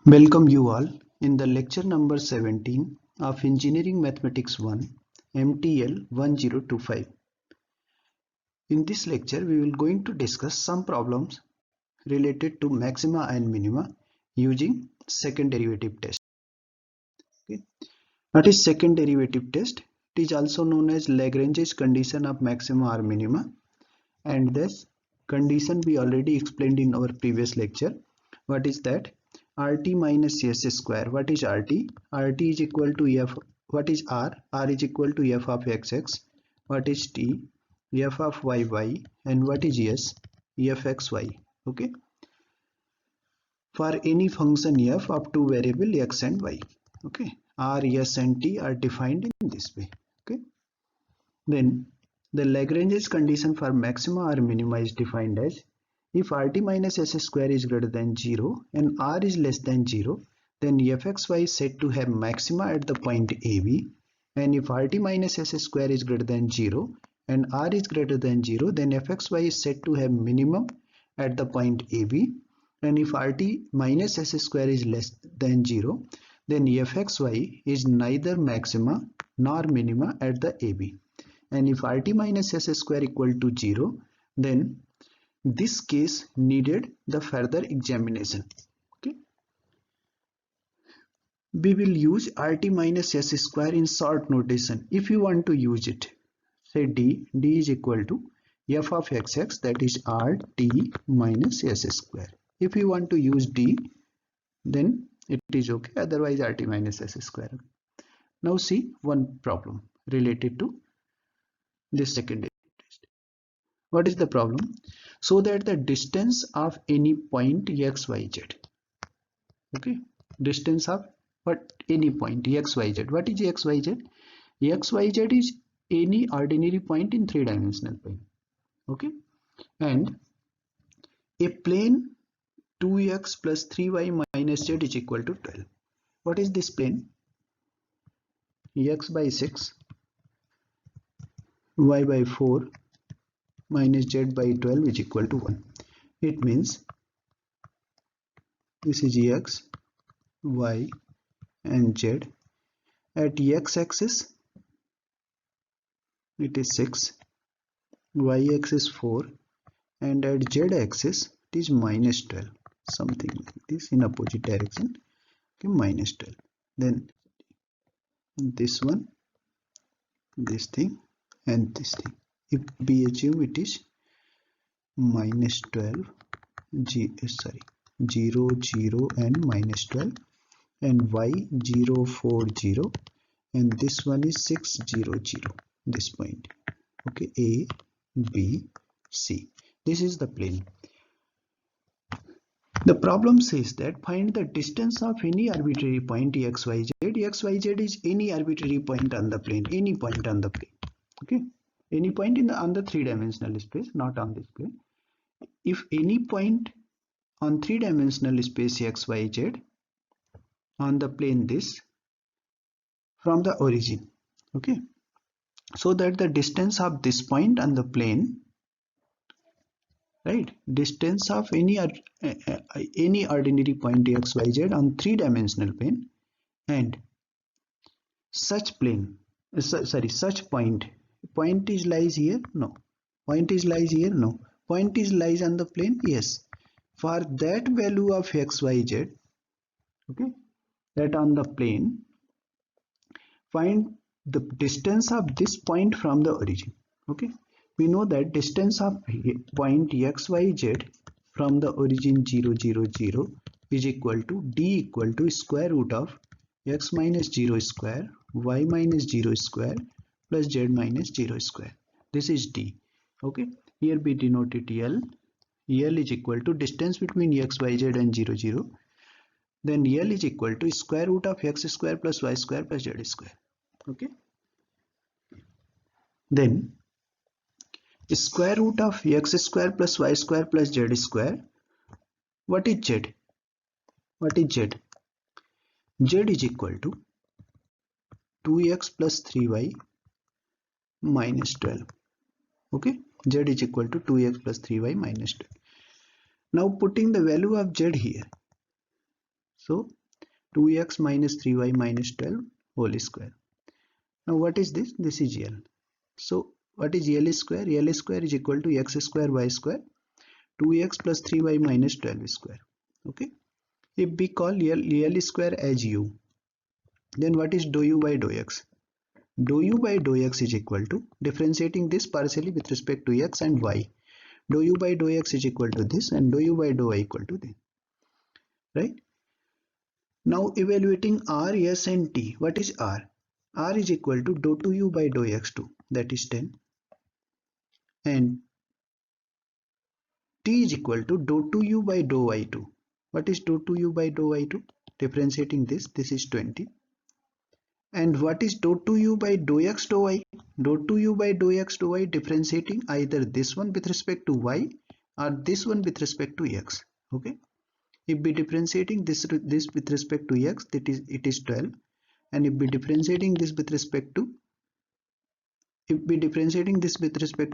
Welcome you all in the lecture number 17 of Engineering Mathematics 1 MTL 1025. In this lecture we will going to discuss some problems related to maxima and minima using second derivative test. Okay. What is second derivative test? It is also known as Lagrange's condition of maxima or minima, and this condition we already explained in our previous lecture. What is that? RT minus S square. What is RT? RT is equal to F. What is R? R is equal to F of XX. What is T? F of YY. And what is S? Fxy. Okay. For any function F of two variable X and Y. Okay. R, S and T are defined in this way. Okay. Then the Lagrange's condition for maxima or minima is defined as if RT minus S square is greater than 0 and R is less than 0, then Fxy is said to have maxima at the point AB, and if RT minus S square is greater than 0 and R is greater than 0, then Fxy is said to have minimum at the point AB, and if RT minus S square is less than 0, then Fxy is neither maxima nor minima at the AB. And if RT minus S square equal to 0, then this case needed the further examination. Okay. We will use RT minus S square in short notation. If you want to use it, say D is equal to F of XX, that is RT minus S square. If you want to use D, then it is okay, otherwise RT minus S square. Now see one problem related to this second test. What is the problem? So that the distance of any point x, y, z. Okay, distance of any point x, y, z. What is x, y, z? X, y, z is any ordinary point in three-dimensional plane. Okay, and a plane 2x plus 3y minus z is equal to 12. What is this plane? X by 6, y by 4 minus z by 12 is equal to 1. It means this is x, y and z. At x-axis it is 6, y-axis 4, and at z-axis it is minus 12, something like this in opposite direction. Okay, minus 12. Then this one, this thing and this thing. If we assume it is minus 12, 0, 0 and minus 12, and y 0, 4, 0, and this one is 6, 0, 0, this point. Okay, A, B, C. This is the plane. The problem says that find the distance of any arbitrary point x, y, z. X, y, z is any arbitrary point on the plane, any point on the plane. Okay, any point on the three-dimensional space, not on this plane. If any point on three-dimensional space x, y, z on the plane this from the origin. Okay, so that the distance of this point on the plane, right, distance of any ordinary point x, y, z on three-dimensional plane, and such plane, such point is lies here, no, point is lies here, no, point is lies on the plane, yes. For that value of x, y, z, okay, that on the plane, find the distance of this point from the origin. Okay, we know that distance of point x, y, z from the origin 0, 0, 0 is equal to d equal to square root of x minus 0 square, y minus 0 square plus z minus 0 square. This is d. Okay, here we denote it L. L is equal to distance between x, y, z and 0, 0. Then L is equal to square root of x square plus y square plus z square. Okay, then square root of x square plus y square plus z square. What is z? What is z? Z is equal to 2x plus 3y minus 12. Okay, z is equal to 2x plus 3y minus 12. Now putting the value of z here, So 2x minus 3y minus 12 whole square. Now what is this? This is L. So what is L square? L square is equal to x square y square 2x plus 3y minus 12 square. Okay. If we call L square as u, then what is dou u by dou x? Dou u by dou x is equal to differentiating this partially with respect to x and y. Dou u by dou x is equal to this and dou u by dou y equal to this. Right? Now evaluating r, s and t. What is r? R is equal to dou 2u by dou x2, that is 10, and t is equal to dou 2u by dou y2. What is dou 2u by dou y2? Differentiating this is 20. And what is dou 2u by dou x dou y? Dou 2u by dou x dou y differentiating either this one with respect to y or this one with respect to x. Okay. If we differentiating this with respect to x, it is 12, and if we differentiating this with respect to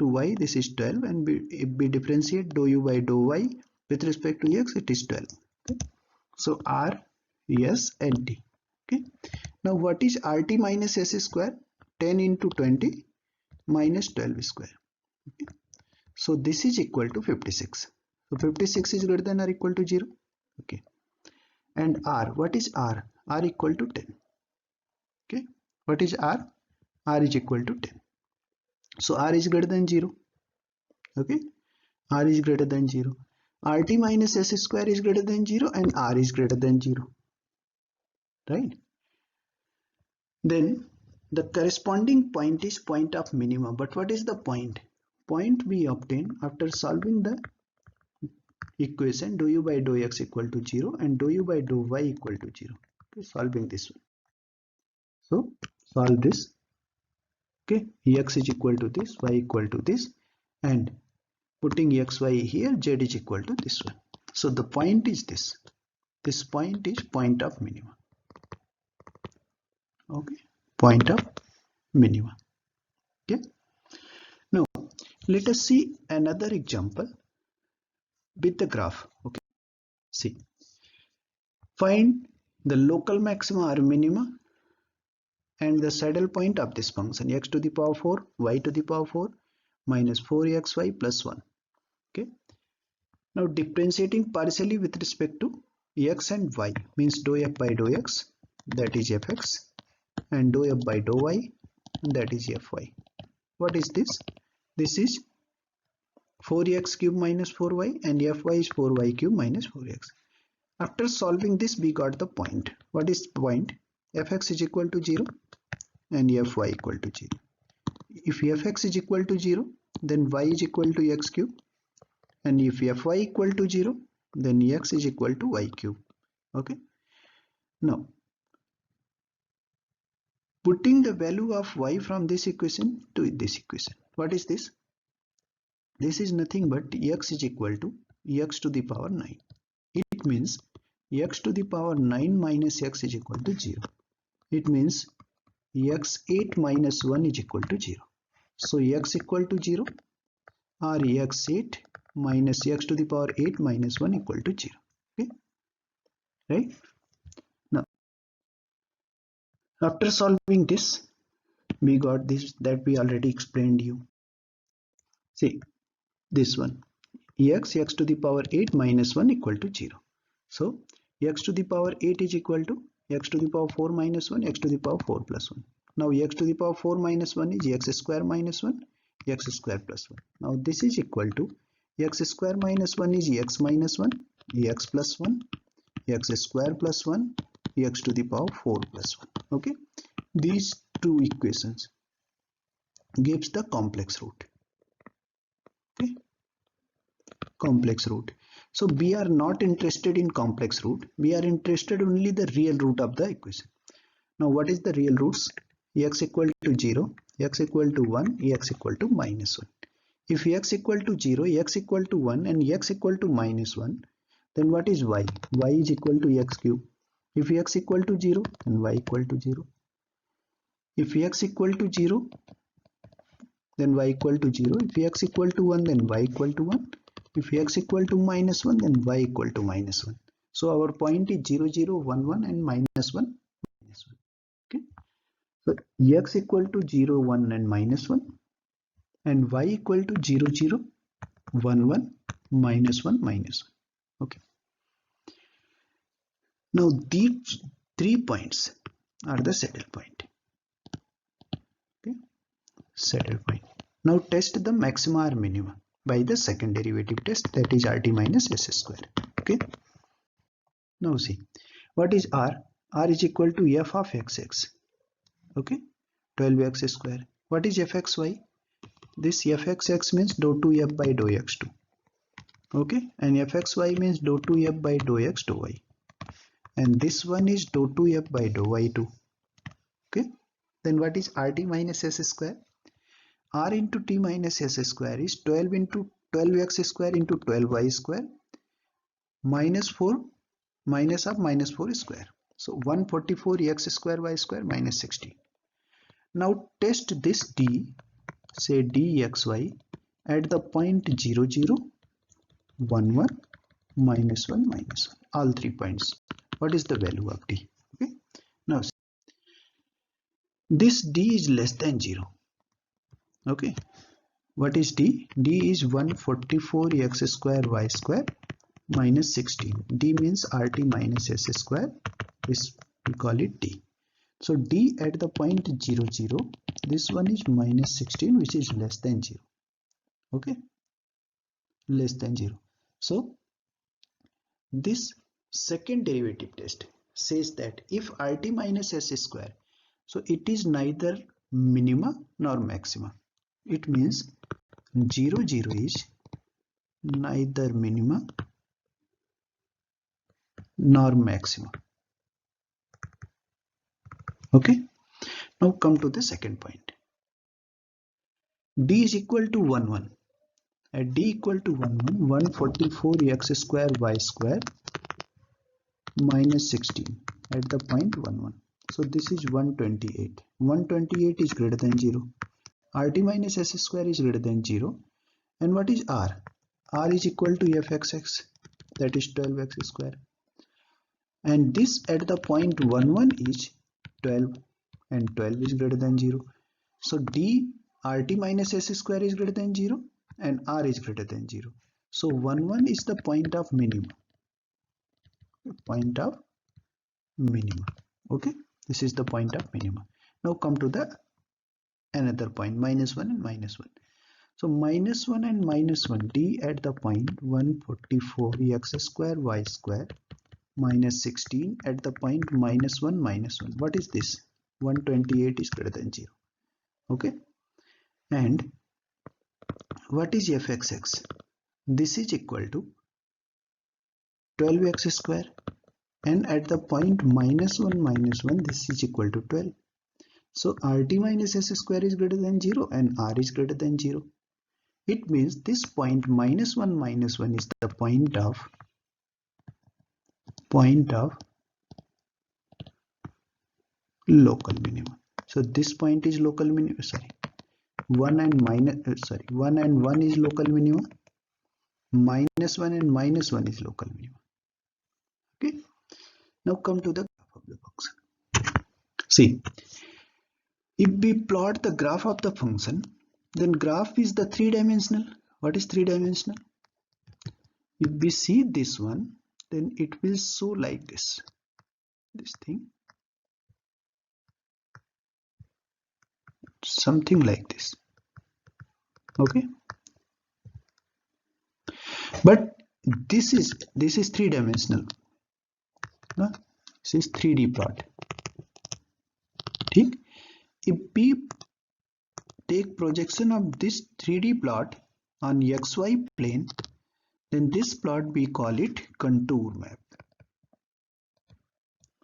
y, this is 12, and if we differentiate dou u by dou y with respect to x, it is 12. Okay. So r, s and t. Okay. Now what is rt minus s square? 10 into 20 minus 12 square. Okay. So this is equal to 56. So 56 is greater than or equal to 0. Okay. And r, what is r? R equal to 10. Okay. What is r? R is equal to 10. So r is greater than 0. Okay. R is greater than 0. Rt minus s square is greater than 0 and r is greater than 0. Right. Then the corresponding point is point of minimum. But what is the point? Point we obtain after solving the equation dou u by dou x equal to 0 and dou u by dou y equal to 0. Okay, solving this one. So solve this. Okay, x is equal to this, y equal to this, and putting x, y here, z is equal to this one. So the point is this. This point is point of minimum. Okay, point of minimum. Okay. Now let us see another example with the graph. Okay. See. Find the local maxima or minima and the saddle point of this function x to the power 4, y to the power 4 minus 4xy plus 1. Okay. Now differentiating partially with respect to x and y means dou f by dou x, that is fx, and dou f by dou y, that is fy. What is this? This is 4x cube minus 4y and fy is 4y cube minus 4x. After solving this, we got the point. What is the point? Fx is equal to 0 and fy equal to 0. If fx is equal to 0, then y is equal to x cube, and if fy equal to 0, then x is equal to y cube. Okay. Now putting the value of y from this equation to this equation. What is this? This is nothing but x is equal to x to the power 9. It means x to the power 9 minus x is equal to 0. It means x8 minus 1 is equal to 0. So x equal to 0 or x8 minus x to the power 8 minus 1 equal to 0. Okay. Right. Now after solving this, we got this that we already explained you. See this one, x to the power 8 minus 1 equal to 0. So x to the power 8 is equal to x to the power 4 minus 1, x to the power 4 plus 1. Now x to the power 4 minus 1 is x square minus 1, x square plus 1. Now this is equal to x square minus 1 is x minus 1, x plus 1, x square plus 1, x to the power 4 plus 1. Okay. These two equations gives the complex root. Okay. Complex root. So we are not interested in complex root. We are interested only the real root of the equation. Now what is the real roots? X equal to 0, x equal to 1, x equal to minus 1. If x equal to 0, x equal to 1 and x equal to minus 1, then what is y? Y is equal to x cube. If x equal to 0, then y equal to 0. If x equal to 0, then y equal to 0. If x equal to 1, then y equal to 1. If x equal to minus 1, then y equal to minus 1. So our point is 0 0 1 1 and minus 1 minus 1. Okay, so x equal to 0 1 and minus 1 and y equal to 0 0 1 1 minus 1 minus 1. Okay, now these 3 points are the saddle point. Okay, saddle point. Now test the maxima or minima by the second derivative test, that is rt minus s square. Okay, now see what is r. R is equal to f of xx. Okay, 12x square. What is fxy? This fxx means dou 2f by dou x2. Okay, and fxy means dou 2f by dou x dou y, and this one is dou 2f by dou y2. Okay, then what is rt minus s square? R into t minus s square is 12 into 12x square into 12y square minus 4 minus of minus 4 square. So 144x square y square minus 16. Now test this d, say dxy at the point 0 0 1 1 minus 1 minus 1, all 3 points. What is the value of d? Okay, now this d is less than 0. Okay, what is d? D is 144x square y square minus 16. D means rt minus s square, is we call it d. So d at the point 0 0, this one is minus 16, which is less than 0. Okay, less than 0. So this second derivative test says that if rt minus s square, so it is neither minima nor maxima. It means 0 0 is neither minima nor maxima. Okay, now come to the second point. D is equal to 1 1. At d equal to 1 1, 144x square y square minus 16 at the point 1 1. So this is 128. 128 is greater than 0. Rt minus s square is greater than 0. And what is r? R is equal to fxx, that is 12x square. And this at the point 1 1 is 12, and 12 is greater than 0. So d rt minus s square is greater than 0 and r is greater than 0. So 1 1 is the point of minima. Point of minima. Okay, this is the point of minima. Now come to the another point, minus 1 and minus 1. So minus 1 and minus 1, d at the point 144x square y square minus 16 at the point minus 1 minus 1. What is this? 128 is greater than 0. Okay, and what is fxx? This is equal to 12x square, and at the point minus 1 minus 1, this is equal to 12. So rt minus s square is greater than 0 and r is greater than 0. It means this point minus 1 minus 1 is the point of local minimum. So this point is local minimum. Sorry, 1 and 1 is local minimum. Minus 1 and minus 1 is local minimum. Okay, now come to the graph of the function. See, if we plot the graph of the function, then graph is the 3-dimensional. What is 3-dimensional? If we see this one, then it will show like this thing, something like this. Okay, but this is 3-dimensional. No? This is 3D plot. ठीक? If we take projection of this 3D plot on xy plane, then this plot we call it contour map.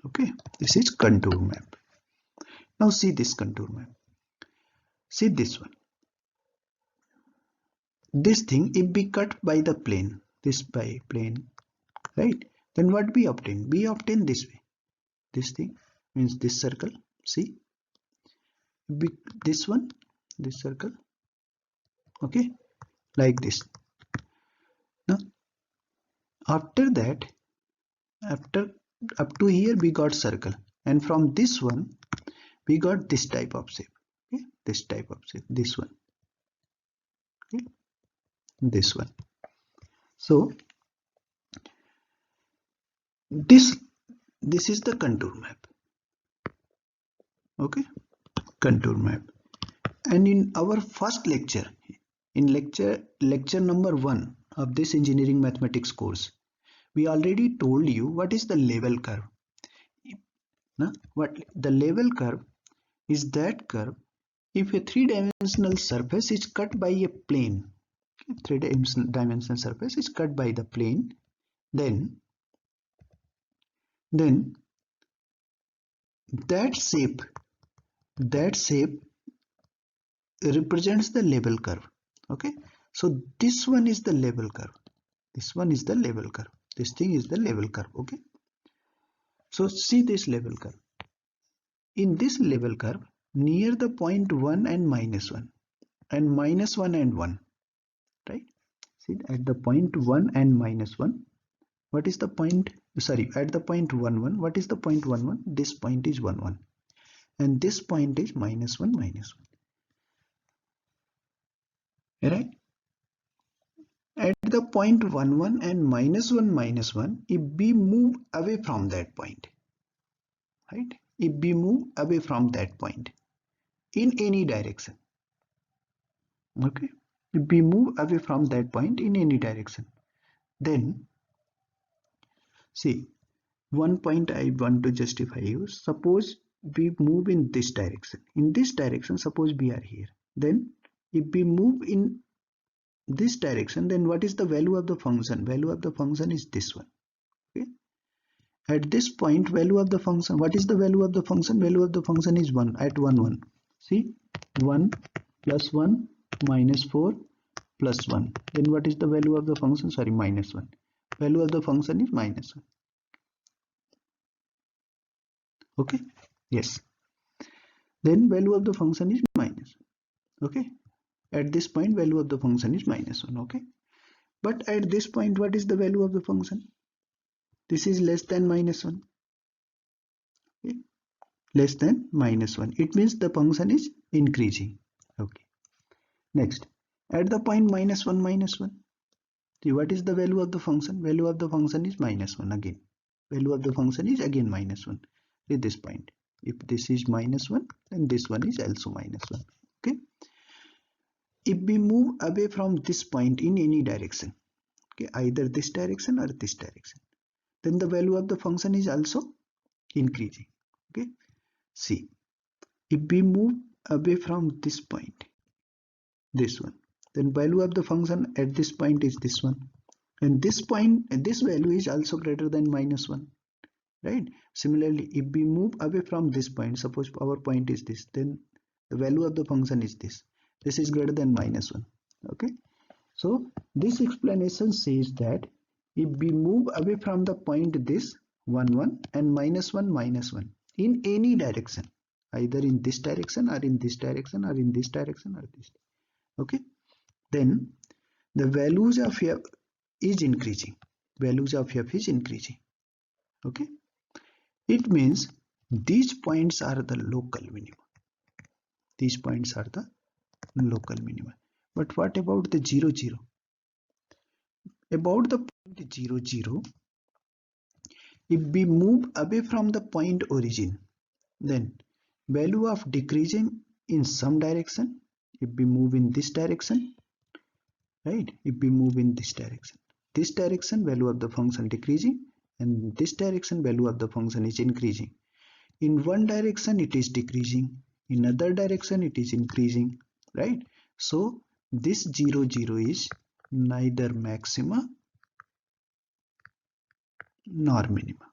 Okay, this is contour map. Now see this contour map. See this one. This thing, if we cut by the plane, this by plane, right? Then what we obtain? We obtain this way. This thing means this circle. See, this one, this circle. Okay, like this. Now, after that, After up to here we got circle, and from this one we got this type of shape. Okay, this type of shape, this one. Okay, this one. So this is the contour map. Okay, contour map. And in our first lecture, in lecture number 1 of this engineering mathematics course, we already told you what is the level curve. What the level curve is, that curve if a three-dimensional surface is cut by a plane, three-dimensional surface is cut by the plane, then that shape represents the level curve. Okay, so this one is the level curve, this one is the level curve, this thing is the level curve. Okay, so see this level curve. In this level curve, near the point 1 and -1 and -1 and 1, right? See, at the point 1 and -1, what is the point? Sorry, at the point 1 1, what is the point 1 1? This point is 1 1, and this point is -1 -1. Right? At the point 1 1 and -1 -1, if we move away from that point, right? If we move away from that point in any direction, okay? If we move away from that point in any direction, then see, one point I want to justify you. Suppose we move in this direction. In this direction, suppose we are here. Then if we move in this direction, then what is the value of the function? Value of the function is this one. Okay. At this point, value of the function, what is the value of the function? Value of the function is 1 at 1 1. See, 1 plus 1 minus 4 plus 1. Then what is the value of the function? Sorry, minus 1. Value of the function is minus 1. Okay, yes. Then value of the function is minus 1. Okay, at this point value of the function is minus 1. Okay, but at this point what is the value of the function? This is less than minus 1. Okay, less than minus 1. It means the function is increasing. Okay, next, at the point -1 -1, see what is the value of the function? Value of the function is -1 again. Value of the function is again -1 at this point. If this is -1, then this one is also -1. Okay, if we move away from this point in any direction, okay, either this direction or this direction, then the value of the function is also increasing. Okay, see, if we move away from this point, this one, then value of the function at this point is this one, and this point, and this value is also greater than -1, right? Similarly, if we move away from this point, suppose our point is this, then the value of the function is this. This is greater than -1. Okay, so this explanation says that if we move away from the point this 1 1 and -1 -1 in any direction, either in this direction or in this direction or in this direction or this, okay, then the values of f is increasing. Values of f is increasing. Okay, it means these points are the local minima. These points are the local minima. But what about the 0 0? About the point 0 0, if we move away from the point origin, then value of decreasing in some direction. If we move in this direction, right? If we move in this direction value of the function decreasing, and this direction value of the function is increasing. In one direction it is decreasing, in other direction it is increasing, right? So this 0 0 is neither maxima nor minima.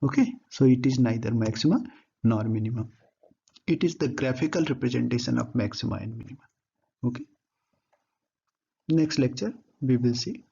Okay, so it is neither maxima nor minima. It is the graphical representation of maxima and minima. Okay, next lecture we will see